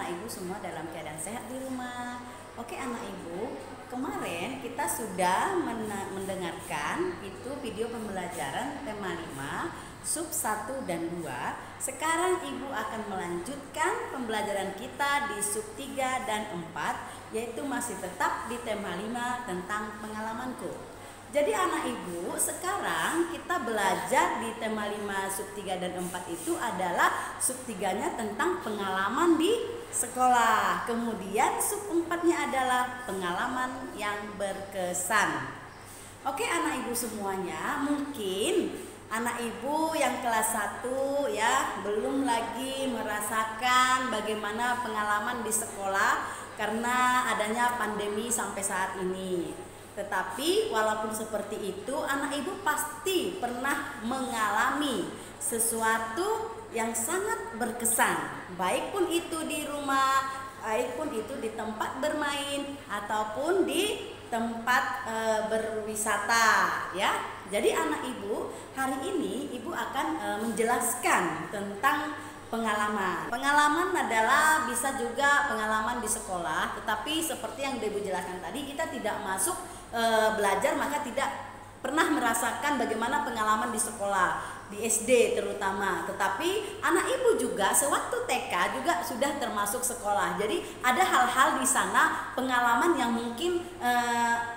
anak ibu semua dalam keadaan sehat di rumah. Oke anak ibu, kemarin kita sudah mendengarkan itu video pembelajaran tema 5 sub 1 dan 2. Sekarang ibu akan melanjutkan pembelajaran kita di sub 3 dan 4, yaitu masih tetap di tema 5 tentang pengalamanku. Jadi anak ibu, sekarang kita belajar di tema 5 sub 3 dan 4 itu adalah sub 3-nya tentang pengalaman di sekolah. Kemudian sub 4-nya adalah pengalaman yang berkesan. Oke anak ibu semuanya, mungkin anak ibu yang kelas 1 ya belum lagi merasakan bagaimana pengalaman di sekolah karena adanya pandemi sampai saat ini. Tetapi walaupun seperti itu, anak ibu pasti pernah mengalami sesuatu yang sangat berkesan, baik pun itu di rumah, baik pun itu di tempat bermain ataupun di tempat berwisata ya. Jadi anak ibu, hari ini ibu akan menjelaskan tentang pengalaman. Pengalaman adalah bisa juga pengalaman di sekolah, tetapi seperti yang ibu jelaskan tadi, kita tidak masuk belajar maka tidak pernah merasakan bagaimana pengalaman di sekolah, di SD terutama. Tetapi anak ibu juga sewaktu TK juga sudah termasuk sekolah. Jadi ada hal-hal di sana pengalaman yang mungkin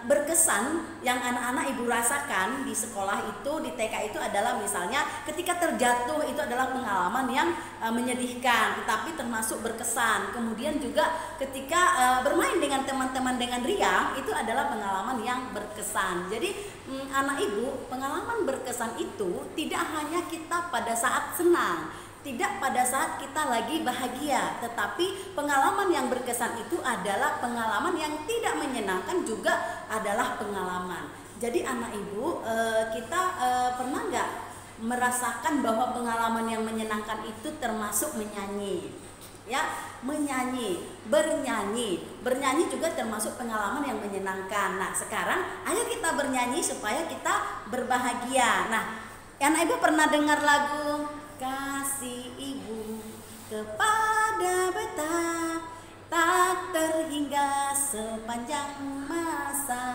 berkesan yang anak-anak ibu rasakan di sekolah itu, di TK itu adalah misalnya ketika terjatuh itu adalah pengalaman yang menyedihkan tetapi termasuk berkesan. Kemudian juga ketika bermain dengan teman-teman dengan riang itu adalah pengalaman yang berkesan. Jadi anak ibu, pengalaman berkesan itu tidak hanya kita pada saat senang, tidak pada saat kita lagi bahagia, tetapi pengalaman yang berkesan itu adalah pengalaman yang tidak menyenangkan juga adalah pengalaman. Jadi anak ibu, kita pernah nggak merasakan bahwa pengalaman yang menyenangkan itu termasuk menyanyi? Ya, menyanyi, bernyanyi juga termasuk pengalaman yang menyenangkan. Nah, sekarang ayo kita bernyanyi supaya kita berbahagia. Nah, anak ibu pernah dengar lagu Kasih Ibu kepada beta tak terhingga sepanjang masa,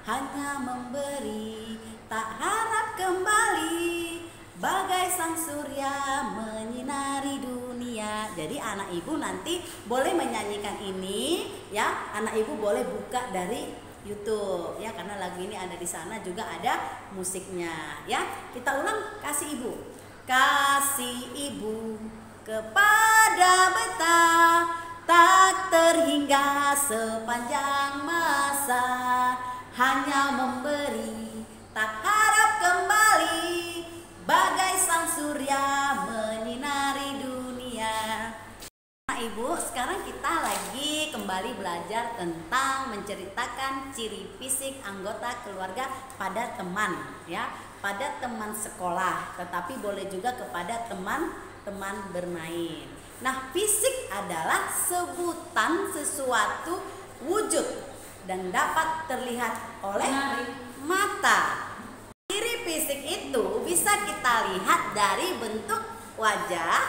hanya memberi tak harap kembali, bagai sang surya menyinari dunia. Jadi anak ibu nanti boleh menyanyikan ini ya. Anak ibu boleh buka dari YouTube ya, karena lagu ini ada di sana juga ada musiknya ya. Kita ulang, kasih ibu. Kasih ibu kepada beta tak terhingga sepanjang masa, hanya memberi tak harap kembali, bagai sang surya menyinari dunia. Nah ibu, sekarang kita lagi kembali belajar tentang menceritakan ciri fisik anggota keluarga pada teman ya, pada teman sekolah, tetapi boleh juga kepada teman-teman bermain. Nah, fisik adalah sebutan sesuatu wujud dan dapat terlihat oleh mata. Ciri fisik itu bisa kita lihat dari bentuk wajah,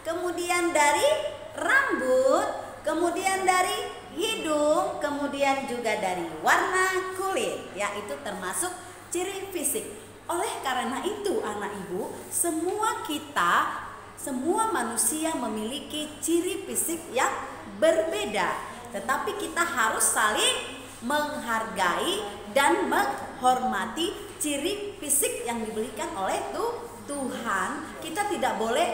kemudian dari rambut, kemudian dari hidung, kemudian juga dari warna kulit. Ya, itu termasuk ciri fisik. Oleh karena itu anak ibu, semua manusia memiliki ciri fisik yang berbeda. Tetapi kita harus saling menghargai dan menghormati ciri fisik yang diberikan oleh Tuhan. Kita tidak boleh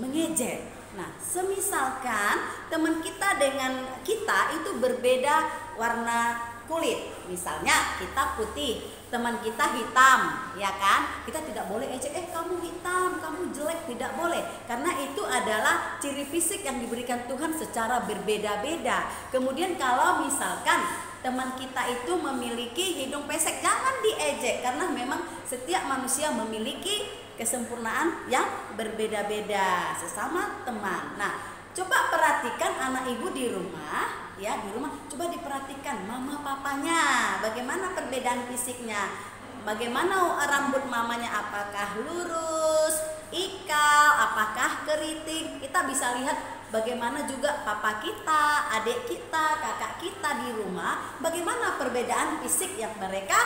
mengejek. Nah, semisalkan teman kita dengan kita itu berbeda warna kulit. Misalnya kita putih, teman kita hitam, ya kan? Kita tidak boleh ejek, kamu hitam, kamu jelek, tidak boleh. Karena itu adalah ciri fisik yang diberikan Tuhan secara berbeda-beda. Kemudian kalau misalkan teman kita itu memiliki hidung pesek, jangan diejek karena memang setiap manusia memiliki kesempurnaan yang berbeda-beda sesama teman. Nah, coba perhatikan anak ibu di rumah ya, di rumah coba diperhatikan mama papanya, bagaimana perbedaan fisiknya, bagaimana rambut mamanya, apakah lurus, ikal, apakah keriting. Kita bisa lihat bagaimana juga papa kita, adik kita, kakak kita di rumah, bagaimana perbedaan fisik yang mereka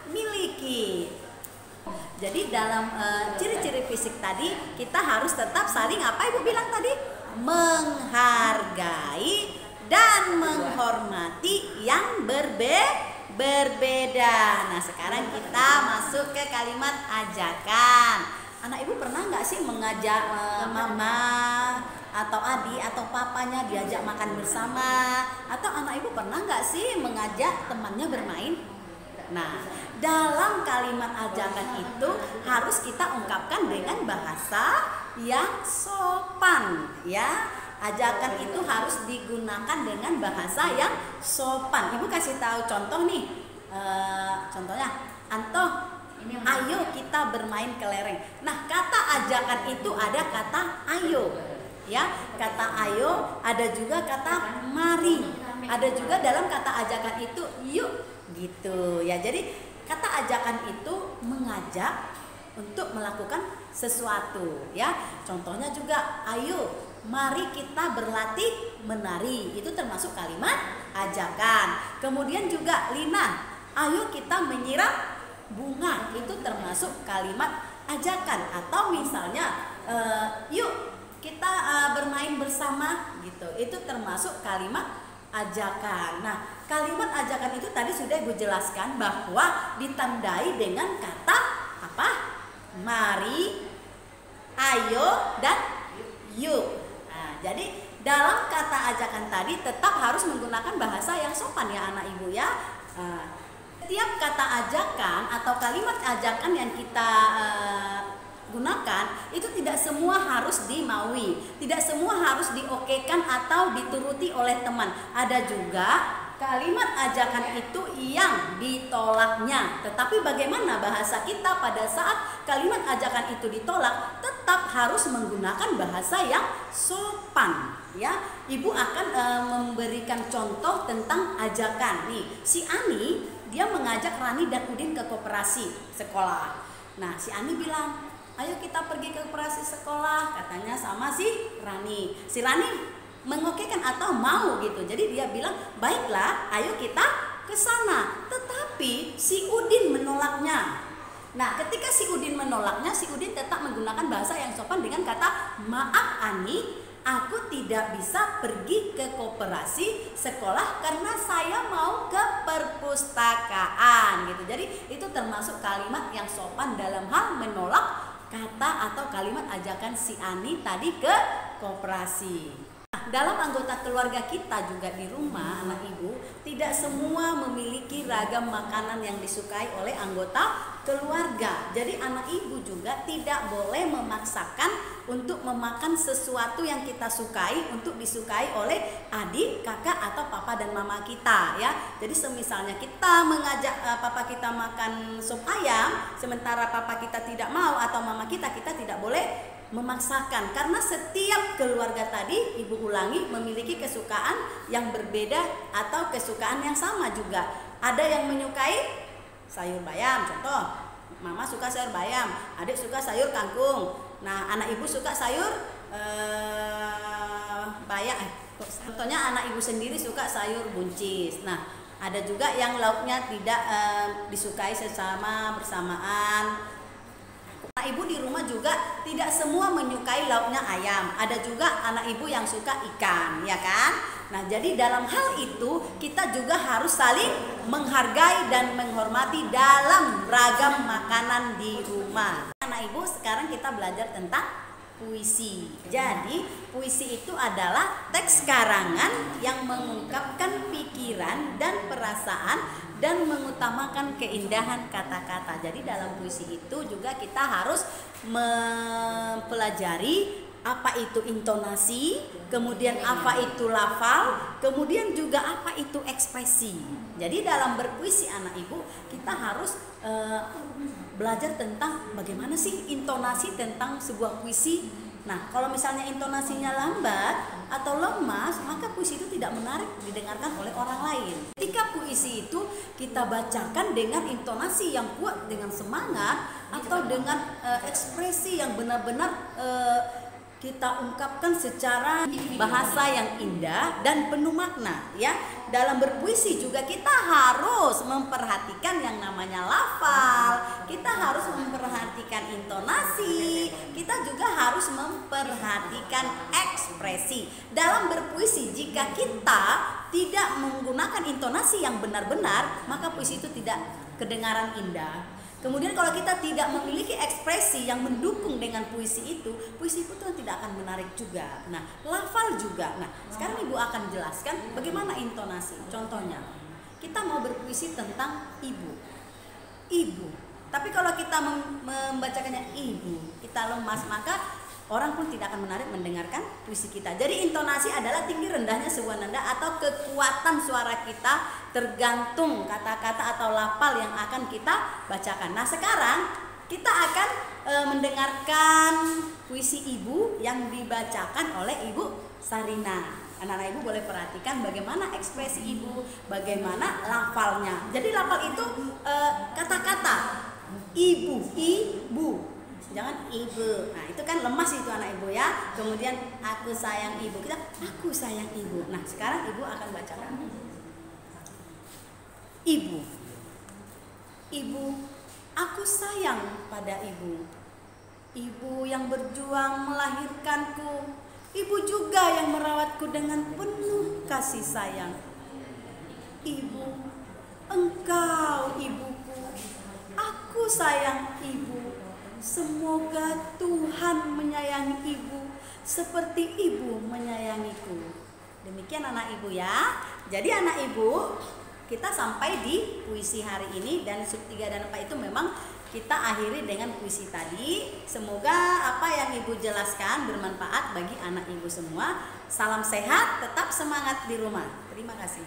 miliki. Jadi dalam ciri-ciri fisik tadi kita harus tetap saling apa Ibu bilang tadi? Menghargai dan menghormati yang berbeda. Nah, sekarang kita masuk ke kalimat ajakan. Anak Ibu pernah nggak sih mengajak mama atau adik atau papanya diajak makan bersama? Atau anak Ibu pernah nggak sih mengajak temannya bermain? Nah, dalam kalimat ajakan itu harus kita ungkapkan dengan bahasa yang sopan, ya. Ajakan itu harus digunakan dengan bahasa yang sopan. Ibu kasih tahu contoh nih. Contohnya, Anto, ayo kita bermain kelereng. Nah, kata ajakan itu ada kata ayo, ya. Kata ayo, ada juga kata mari. Ada juga dalam kata ajakan itu yuk, gitu ya. Jadi kata ajakan itu mengajak untuk melakukan sesuatu, ya. Contohnya juga ayo mari kita berlatih menari, itu termasuk kalimat ajakan. Kemudian juga Lina, ayo kita menyiram bunga, itu termasuk kalimat ajakan. Atau misalnya yuk kita bermain bersama, gitu, itu termasuk kalimat ajakan. Nah, kalimat ajakan itu tadi sudah Ibu jelaskan bahwa ditandai dengan kata apa? Mari, ayo, dan yuk. Nah, jadi dalam kata ajakan tadi tetap harus menggunakan bahasa yang sopan ya anak Ibu ya. Setiap kata ajakan atau kalimat ajakan yang kita gunakan itu tidak semua harus dimaui, tidak semua harus diokekan atau dituruti oleh teman. Ada juga kalimat ajakan itu yang ditolaknya. Tetapi bagaimana bahasa kita pada saat kalimat ajakan itu ditolak? Tetap harus menggunakan bahasa yang sopan, ya. Ibu akan memberikan contoh tentang ajakan. Nih, si Ani dia mengajak Rani dan Udin ke koperasi sekolah. Nah, si Ani bilang, ayo kita pergi ke koperasi sekolah, katanya sama si Rani. Si Rani mengokekan atau mau gitu. Jadi dia bilang, baiklah, ayo kita ke sana. Tetapi si Udin menolaknya. Nah, ketika si Udin menolaknya, si Udin tetap menggunakan bahasa yang sopan dengan kata, maaf Ani, aku tidak bisa pergi ke koperasi sekolah karena saya mau ke perpustakaan gitu. Jadi itu termasuk kalimat yang sopan dalam hal menolak kata atau kalimat ajakan si Ani tadi ke koperasi. Dalam anggota keluarga kita juga di rumah, anak Ibu, tidak semua memiliki ragam makanan yang disukai oleh anggota keluarga. Jadi anak Ibu juga tidak boleh memaksakan untuk memakan sesuatu yang kita sukai untuk disukai oleh adik, kakak, atau papa dan mama kita, ya. Jadi semisalnya kita mengajak papa kita makan sup ayam, sementara papa kita tidak mau atau mama kita tidak boleh memaksakan, karena setiap keluarga tadi, Ibu ulangi, memiliki kesukaan yang berbeda atau kesukaan yang sama juga. Ada yang menyukai sayur bayam, contoh mama suka sayur bayam, adik suka sayur kangkung. Nah, anak Ibu suka sayur bayam. Contohnya anak Ibu sendiri suka sayur buncis. Nah, ada juga yang lauknya tidak disukai bersamaan. Anak Ibu di rumah juga tidak semua menyukai lauknya ayam. Ada juga anak Ibu yang suka ikan, ya kan? Nah, jadi dalam hal itu kita juga harus saling menghargai dan menghormati dalam ragam makanan di rumah. Anak Ibu, sekarang kita belajar tentang puisi. Jadi, puisi itu adalah teks karangan yang mengungkapkan pikiran dan perasaan dan mengutamakan keindahan kata-kata. Jadi dalam puisi itu juga kita harus mempelajari apa itu intonasi, kemudian apa itu lafal, kemudian juga apa itu ekspresi. Jadi dalam berpuisi anak Ibu, kita harus belajar tentang bagaimana sih intonasi tentang sebuah puisi. Nah, kalau misalnya intonasinya lambat atau lemas, maka puisi itu tidak menarik didengarkan oleh orang lain. Ketika puisi itu kita bacakan dengan intonasi yang kuat, dengan semangat, atau dengan ekspresi yang benar-benar kita ungkapkan secara bahasa yang indah dan penuh makna ya. Dalam berpuisi juga kita harus memperhatikan yang namanya lafal, kita harus memperhatikan intonasi, kita juga harus memperhatikan ekspresi. Dalam berpuisi jika kita tidak menggunakan intonasi yang benar-benar, maka puisi itu tidak kedengaran indah. Kemudian kalau kita tidak memiliki ekspresi yang mendukung dengan puisi itu tuh tidak akan menarik juga. Nah, lafal juga. Nah, sekarang Ibu akan jelaskan bagaimana intonasi. Contohnya, kita mau berpuisi tentang ibu. Ibu. Tapi kalau kita membacakannya ibu, kita lemas, maka orang pun tidak akan menarik mendengarkan puisi kita. Jadi intonasi adalah tinggi rendahnya sebuah nada atau kekuatan suara kita tergantung kata-kata atau lafal yang akan kita bacakan. Nah, sekarang kita akan mendengarkan puisi ibu yang dibacakan oleh Ibu Sarina. Anak-anak ibu boleh perhatikan bagaimana ekspresi ibu, bagaimana lafalnya. Jadi lafal itu kata-kata ibu, jangan ibu. Nah, itu kan lemas itu anak ibu ya. Kemudian aku sayang ibu, kita aku sayang ibu. Nah, sekarang ibu akan bacakan. Ibu, ibu, aku sayang pada ibu. Ibu yang berjuang melahirkanku, ibu juga yang merawatku dengan penuh kasih sayang. Ibu, engkau ibuku, aku sayang ibu. Semoga Tuhan menyayangi ibu seperti ibu menyayangiku. Demikian anak ibu ya. Jadi anak ibu, kita sampai di puisi hari ini, dan sub 3 dan 4 itu memang kita akhiri dengan puisi tadi. Semoga apa yang ibu jelaskan bermanfaat bagi anak ibu semua. Salam sehat, tetap semangat di rumah. Terima kasih.